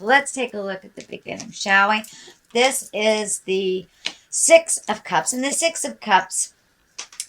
So let's take a look at the beginning, shall we? This is the Six of Cups. And the Six of Cups,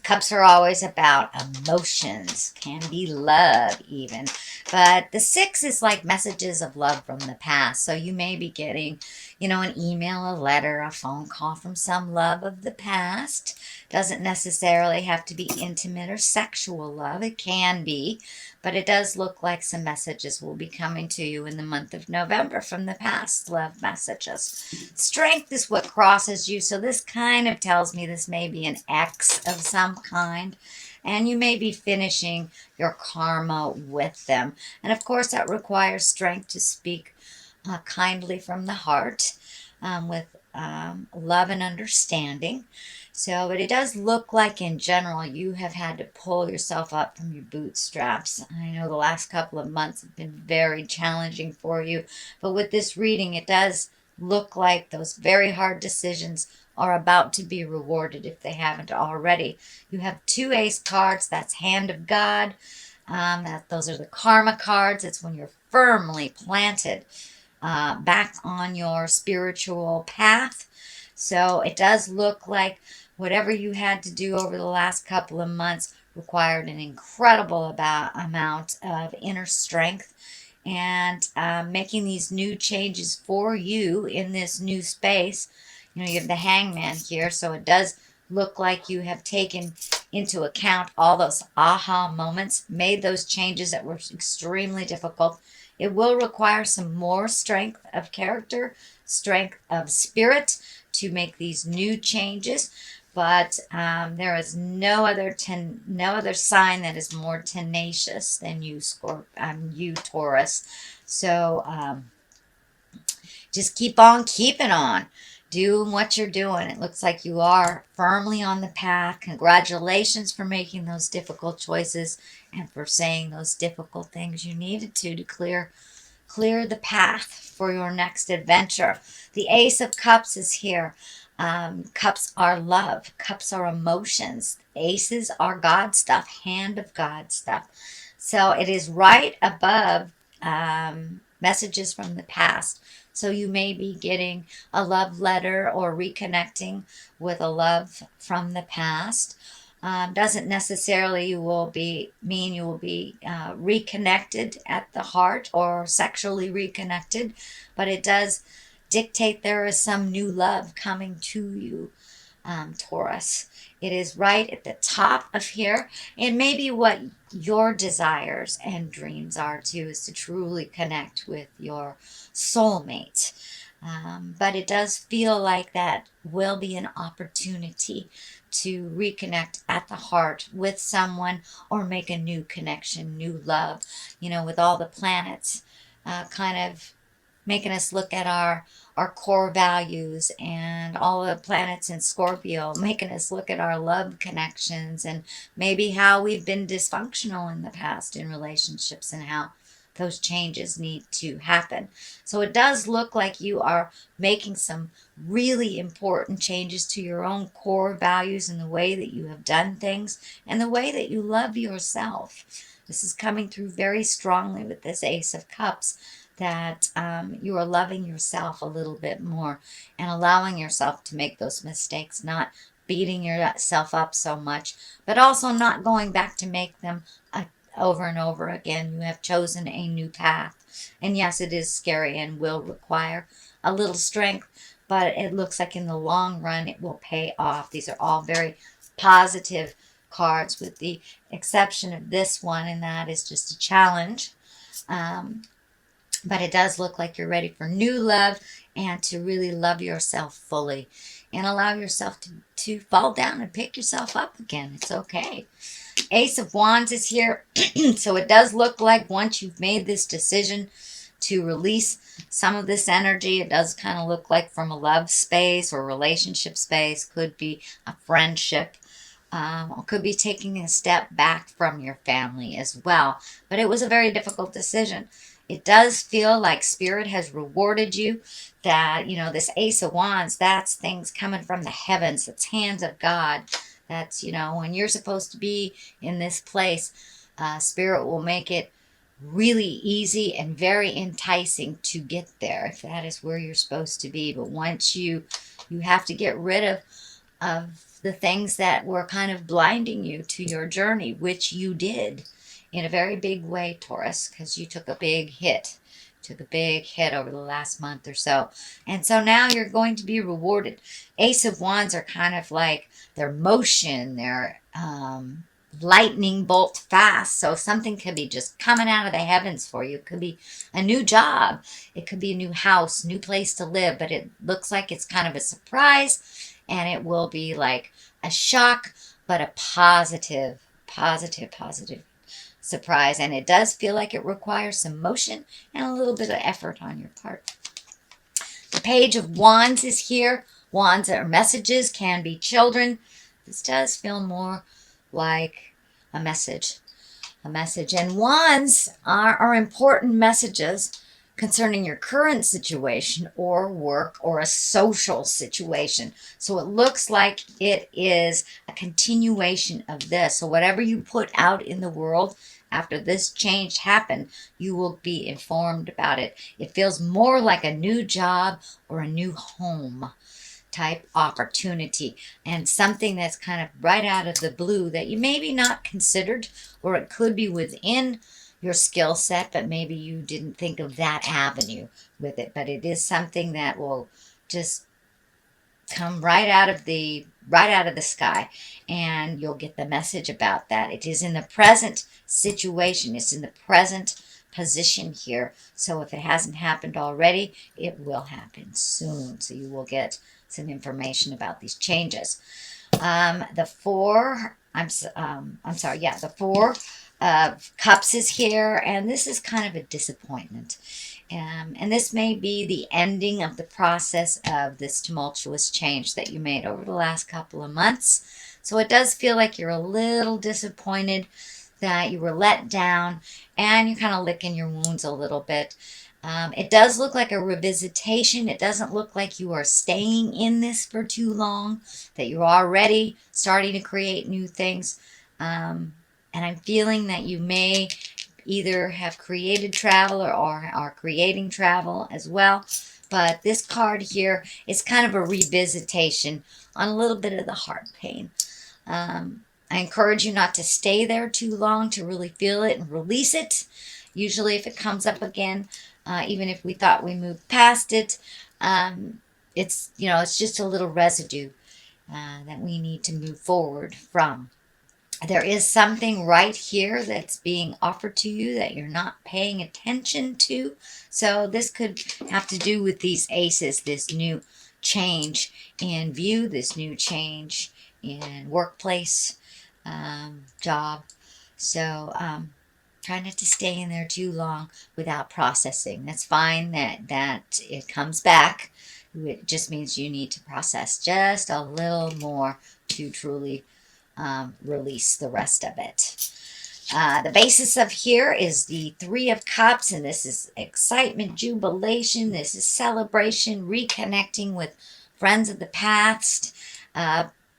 cups are always about emotions, can be love even. But the six is like messages of love from the past. So you may be getting, an email, a letter, a phone call from some love of the past. Doesn't necessarily have to be intimate or sexual love. It can be, but it does look like some messages will be coming to you in the month of November from the past, love messages. Strength is what crosses you, so this kind of tells me this may be an ex of some kind, and you may be finishing your karma with them. And of course, that requires strength to speak kindly from the heart with love and understanding. So, but it does look like in general you have had to pull yourself up from your bootstraps. I know the last couple of months have been very challenging for you, but with this reading, it does look like those very hard decisions are about to be rewarded if they haven't already. You have two ace cards. That's Hand of God. Those are the karma cards. It's when you're firmly planted back on your spiritual path. So it does look like whatever you had to do over the last couple of months required an incredible amount of inner strength, and making these new changes for you in this new space. You have the Hangman here, so it does look like you have taken into account all those aha moments, made those changes that were extremely difficult. It will require some more strength of character, strength of spirit to make these new changes. But there is no other sign that is more tenacious than you, you Taurus. So just keep on keeping on. Doing what you're doing. It looks like you are firmly on the path. Congratulations for making those difficult choices and for saying those difficult things you needed to clear the path for your next adventure. The Ace of Cups is here. Cups are love. Cups are emotions. Aces are God stuff, Hand of God stuff. So it is right above messages from the past. So you may be getting a love letter or reconnecting with a love from the past. Doesn't necessarily mean you will be reconnected at the heart or sexually reconnected, but it does dictate there is some new love coming to you, Taurus. It is right at the top of here, and maybe what your desires and dreams are too is to truly connect with your soulmate. But it does feel like that will be an opportunity to reconnect at the heart with someone or make a new connection, new love, with all the planets kind of making us look at our core values, and all the planets in Scorpio making us look at our love connections and maybe how we've been dysfunctional in the past in relationships and how those changes need to happen. So it does look like you are making some really important changes to your own core values and the way that you have done things and the way that you love yourself. This is coming through very strongly with this Ace of Cups, that you are loving yourself a little bit more and allowing yourself to make those mistakes, not beating yourself up so much, but also not going back to make them over and over again. You have chosen a new path. And yes, it is scary and will require a little strength, but it looks like in the long run it will pay off. These are all very positive cards, with the exception of this one, and that is just a challenge. But it does look like you're ready for new love and to really love yourself fully and allow yourself to fall down and pick yourself up again. It's okay. Ace of Wands is here. So it does look like once you've made this decision to release some of this energy, it does kind of look like from a love space or relationship space, could be a friendship, or could be taking a step back from your family as well. But it was a very difficult decision. It does feel like Spirit has rewarded you, that, this Ace of Wands, that's things coming from the heavens. It's hands of God. That's, when you're supposed to be in this place, Spirit will make it really easy and very enticing to get there if that is where you're supposed to be. But once you have to get rid of the things that were kind of blinding you to your journey, which you did in a very big way, Taurus, because you took a big hit. Took a big hit over the last month or so. And so now you're going to be rewarded. Ace of Wands are kind of like their motion, their lightning bolt fast. So something could be just coming out of the heavens for you. It could be a new job. It could be a new house, new place to live. But it looks like it's kind of a surprise. And it will be like a shock, but a positive surprise. And it does feel like it requires some motion and a little bit of effort on your part. The Page of Wands is here. Wands are messages, can be children. This does feel more like a message. And wands are important messages concerning your current situation or work or a social situation. So it looks like it is a continuation of this. So whatever you put out in the world after this change happened, you will be informed about it. It feels more like a new job or a new home type opportunity, and something that's kind of right out of the blue that you maybe not considered, or it could be within your skill set, but maybe you didn't think of that avenue with it. But it is something that will just come right out of the sky, and you'll get the message about that. It is in the present situation. It's in the present position here. So if it hasn't happened already, it will happen soon. So you will get some information about these changes. The Four of Cups is here, and this is kind of a disappointment. And this may be the ending of the process of this tumultuous change that you made over the last couple of months. So it does feel like you're a little disappointed that you were let down, and you're kind of licking your wounds a little bit. It does look like a revisitation. It doesn't look like you are staying in this for too long, that you're already starting to create new things. And I'm feeling that you may either have created travel or are creating travel as well. But this card here is kind of a revisitation on a little bit of the heart pain. I encourage you not to stay there too long, to really feel it and release it. Usually if it comes up again, even if we thought we moved past it, it's just a little residue that we need to move forward from. There is something right here that's being offered to you that you're not paying attention to. So this could have to do with these aces, this new change in view, this new change in workplace, job. So try not to stay in there too long without processing. That's fine that it comes back. It just means you need to process just a little more to truly release the rest of it. The basis of here is the Three of Cups, and this is excitement, jubilation. This is celebration, reconnecting with friends of the past,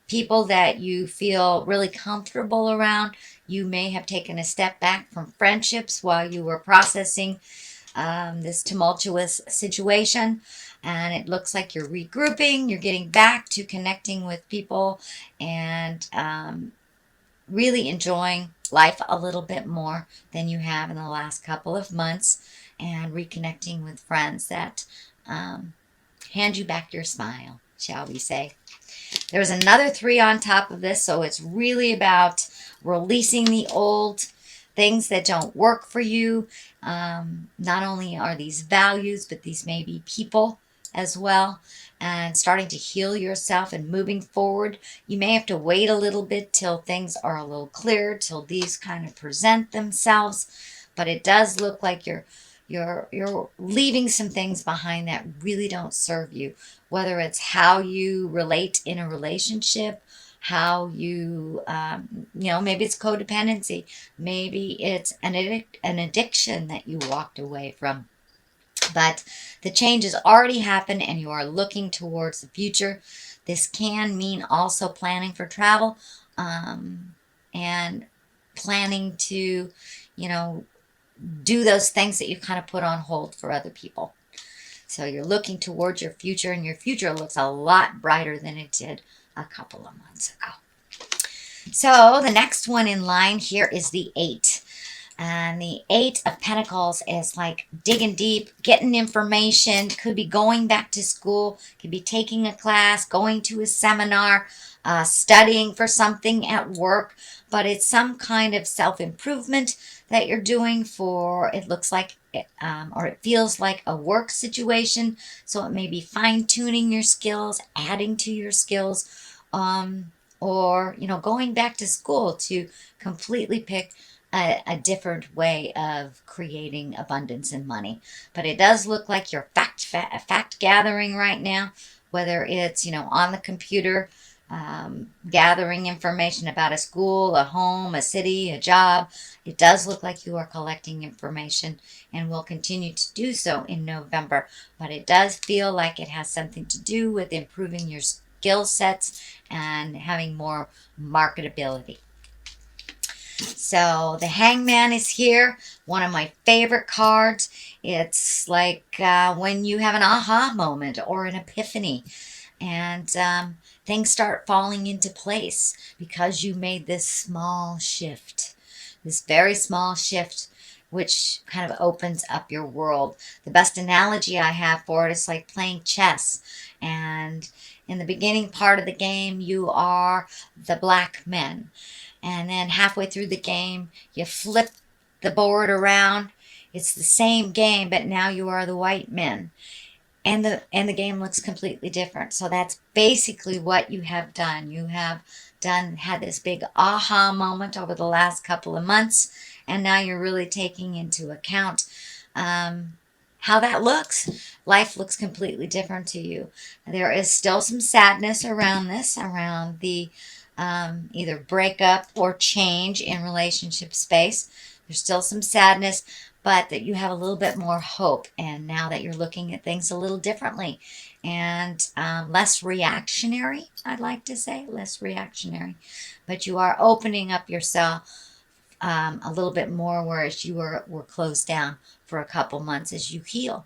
people that you feel really comfortable around. You may have taken a step back from friendships while you were processing this tumultuous situation. And it looks like you're regrouping, you're getting back to connecting with people, and really enjoying life a little bit more than you have in the last couple of months, and reconnecting with friends that hand you back your smile, shall we say. There's another 3 on top of this, so it's really about releasing the old things that don't work for you. Not only are these values, but these may be people as well, and starting to heal yourself and moving forward. You may have to wait a little bit till things are a little clearer, till these kind of present themselves, but it does look like you're leaving some things behind that really don't serve you, whether it's how you relate in a relationship, how you, maybe it's codependency, maybe it's an addiction that you walked away from. But the change has already happened, and you are looking towards the future. This can mean also planning for travel, and planning to, do those things that you kind of put on hold for other people. So you're looking towards your future, and your future looks a lot brighter than it did a couple of months ago. So the next one in line here is the 8. And the 8 of Pentacles is like digging deep, getting information, could be going back to school, could be taking a class, going to a seminar, studying for something at work, but it's some kind of self-improvement that you're doing for, it looks like, or it feels like a work situation. So it may be fine-tuning your skills, adding to your skills, or, going back to school to completely pick a different way of creating abundance and money. But it does look like you're fact gathering right now, whether it's, on the computer, gathering information about a school, a home, a city, a job. It does look like you are collecting information and will continue to do so in November. But it does feel like it has something to do with improving your skill sets and having more marketability. So the Hangman is here, one of my favorite cards. It's like when you have an aha moment or an epiphany, and things start falling into place because you made this small shift, this very small shift, which kind of opens up your world. The best analogy I have for it is like playing chess. And in the beginning part of the game, you are the black men. And then halfway through the game, you flip the board around. It's the same game, but now you are the white men. And the game looks completely different. So that's basically what you have done. You have had this big aha moment over the last couple of months, and now you're really taking into account how that looks. Life looks completely different to you. There is still some sadness around this, around the either breakup or change in relationship space. There's still some sadness, but that you have a little bit more hope. And now that you're looking at things a little differently and less reactionary, I'd like to say, less reactionary. But you are opening up yourself a little bit more, whereas you were closed down for a couple months as you heal.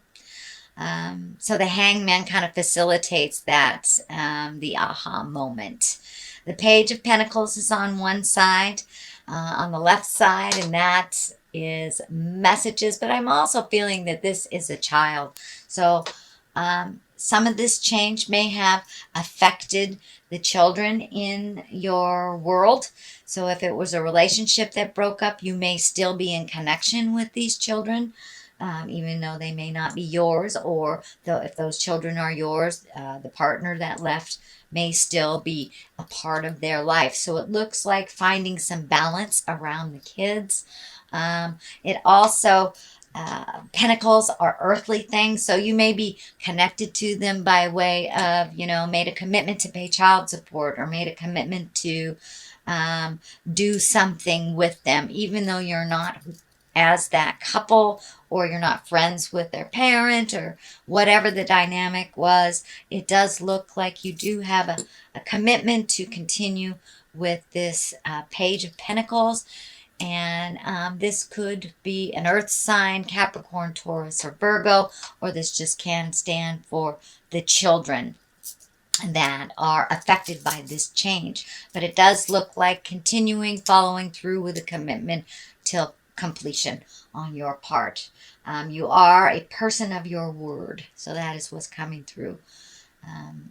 So the Hangman kind of facilitates that, the aha moment. The Page of Pentacles is on one side, on the left side, and that is messages. But I'm also feeling that this is a child. So some of this change may have affected the children in your world. So if it was a relationship that broke up, you may still be in connection with these children. Even though they may not be yours, or if those children are yours, the partner that left may still be a part of their life. So it looks like finding some balance around the kids. It also, pentacles are earthly things, so you may be connected to them by way of, made a commitment to pay child support, or made a commitment to do something with them, even though you're not as that couple, or you're not friends with their parent, or whatever the dynamic was. It does look like you do have a commitment to continue with this Page of Pentacles. And this could be an earth sign, Capricorn, Taurus, or Virgo, or this just can stand for the children that are affected by this change. But it does look like continuing, following through with a commitment till completion on your part. You are a person of your word, so that is what's coming through.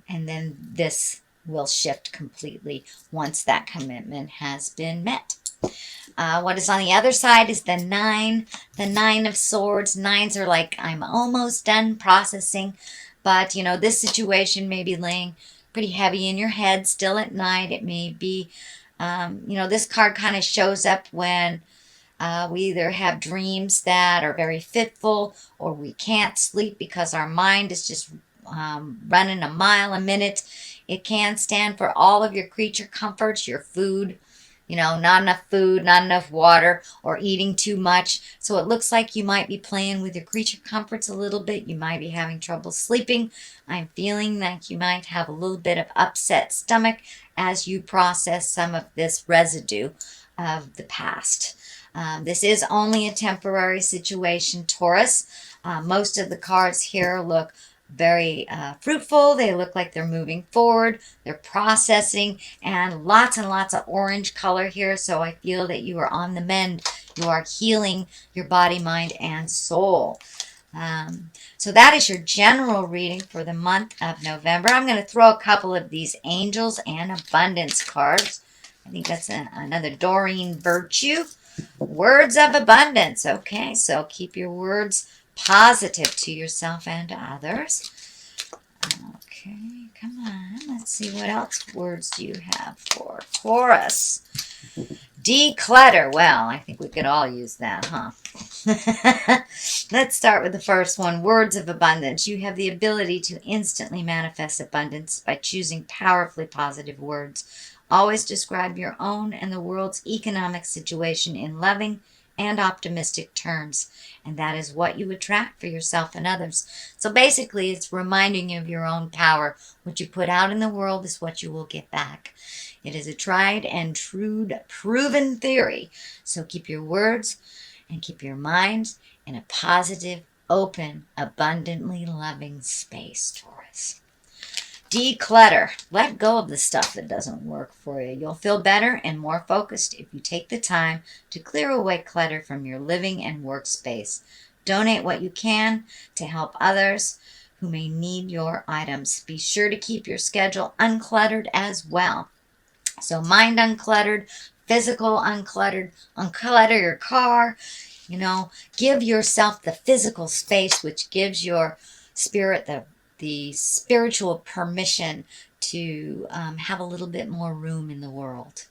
And then this will shift completely once that commitment has been met. What is on the other side is the 9. The 9 of Swords. 9s are like, I'm almost done processing. But, this situation may be laying pretty heavy in your head still at night. It may be, this card kind of shows up when we either have dreams that are very fitful, or we can't sleep because our mind is just running a mile a minute. It can stand for all of your creature comforts, your food, not enough food, not enough water, or eating too much. So it looks like you might be playing with your creature comforts a little bit. You might be having trouble sleeping. I'm feeling like you might have a little bit of upset stomach as you process some of this residue of the past. This is only a temporary situation, Taurus. Most of the cards here look very fruitful. They look like they're moving forward. They're processing, and lots of orange color here. So I feel that you are on the mend. You are healing your body, mind, and soul. So that is your general reading for the month of November. I'm going to throw a couple of these angels and abundance cards. I think that's another Doreen Virtue. Words of abundance. Okay, so keep your words positive to yourself and to others. Okay, come on. Let's see what else words do you have for Taurus. Declutter. Well, I think we could all use that, huh? Let's start with the first one. Words of abundance. You have the ability to instantly manifest abundance by choosing powerfully positive words. Always describe your own and the world's economic situation in loving and optimistic terms. And that is what you attract for yourself and others. So basically, it's reminding you of your own power. What you put out in the world is what you will get back. It is a tried and true proven theory. So keep your words and keep your mind in a positive, open, abundantly loving space, Taurus. Declutter. Let go of the stuff that doesn't work for you. You'll feel better and more focused if you take the time to clear away clutter from your living and workspace. Donate what you can to help others who may need your items. Be sure to keep your schedule uncluttered as well. So mind uncluttered, physical uncluttered, unclutter your car. Give yourself the physical space, which gives your spirit the spiritual permission to have a little bit more room in the world.